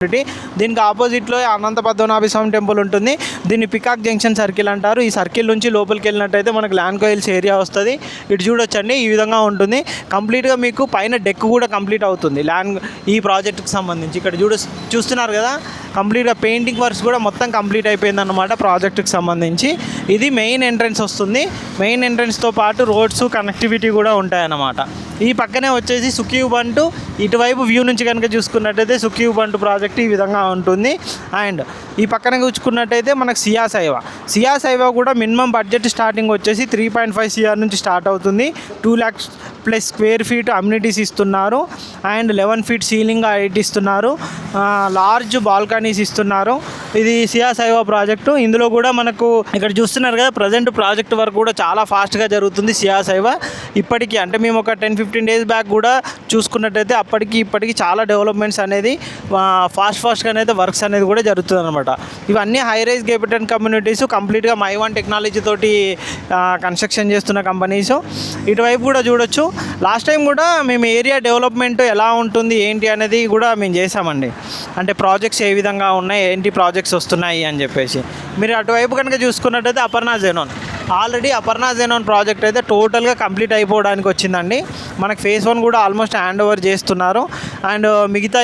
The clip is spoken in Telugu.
దీనికి ఆపోజిట్లో అనంత పద్మనాభ స్వామి టెంపుల్ ఉంటుంది. దీన్ని పికాక్ జంక్షన్ సర్కిల్ అంటారు. ఈ సర్కిల్ నుంచి లోపలికి వెళ్ళినట్టయితే మనకు ల్యాండ్ కోయిల్స్ ఏరియా వస్తుంది. ఇటు చూడొచ్చండి, ఈ విధంగా ఉంటుంది. కంప్లీట్గా మీకు పైన డెక్ కూడా కంప్లీట్ అవుతుంది ఈ ప్రాజెక్ట్కి సంబంధించి. ఇక్కడ చూస్తున్నారు కదా, కంప్లీట్గా పెయింటింగ్ వర్క్స్ కూడా మొత్తం కంప్లీట్ అయిపోయింది అన్నమాట ప్రాజెక్ట్కి సంబంధించి. ఇది మెయిన్ ఎంట్రన్స్ వస్తుంది. మెయిన్ ఎంట్రన్స్తో పాటు రోడ్స్ కనెక్టివిటీ కూడా ఉంటాయన్నమాట. ఈ పక్కనే వచ్చేసి సుఖీబంటు. ఇటువైపు వ్యూ నుంచి కనుక చూసుకున్నట్టయితే సుఖీబంటు ప్రాజెక్ట్ ఈ విధంగా ఉంటుంది. అండ్ ఈ పక్కన చూసుకున్నట్టయితే మనకు సియా సైవా కూడా మినిమం బడ్జెట్ స్టార్టింగ్ వచ్చేసి 3.5 CR నుంచి స్టార్ట్ అవుతుంది. 2 lakhs plus square feet amenities ఇస్తున్నారు. అండ్ 11 feet సీలింగ్ హైట్ ఇస్తున్నారు. లార్జ్ బాల్కనీస్ ఇస్తున్నారు. ఇది సియా సైవా ప్రాజెక్టు. ఇందులో కూడా మనకు ఇక్కడ చూస్తున్నారు కదా, ప్రజెంట్ ప్రాజెక్ట్ వర్క్ కూడా చాలా ఫాస్ట్గా జరుగుతుంది సియా సైవా. ఇప్పటికీ అంటే మేము ఒక 10-15 days బ్యాక్ కూడా చూసుకున్నట్టయితే ఇప్పటికీ చాలా డెవలప్మెంట్స్ అనేది ఫాస్ట్గా అయితే వర్క్స్ అనేది కూడా జరుగుతుంది అనమాట. ఇవన్నీ హై రైజ్ గేటెడ్ కమ్యూనిటీస్, కంప్లీట్గా మైవాన్ టెక్నాలజీ తోటి కన్స్ట్రక్షన్ చేస్తున్న కంపెనీస్. ఇటువైపు కూడా చూడొచ్చు. లాస్ట్ టైం కూడా మేము ఏరియా డెవలప్మెంట్ ఎలా ఉంటుంది ఏంటి అనేది కూడా మేము చేసామండి. అంటే ప్రాజెక్ట్స్ ఏ విధంగా ఉన్నాయి, ఏంటి ప్రాజెక్ట్స్ వస్తున్నాయి అని చెప్పేసి. మీరు అటువైపు కనుక చూసుకున్నట్టయితే అపర్ణ జెనోన్, ఆల్రెడీ అపర్ణ జెనోన్ ప్రాజెక్ట్ అయితే టోటల్గా కంప్లీట్ అయిపోవడానికి వచ్చిందండి. మనకు phase 1 కూడా ఆల్మోస్ట్ హ్యాండ్ ఓవర్ చేస్తున్నారు. అండ్ మిగతా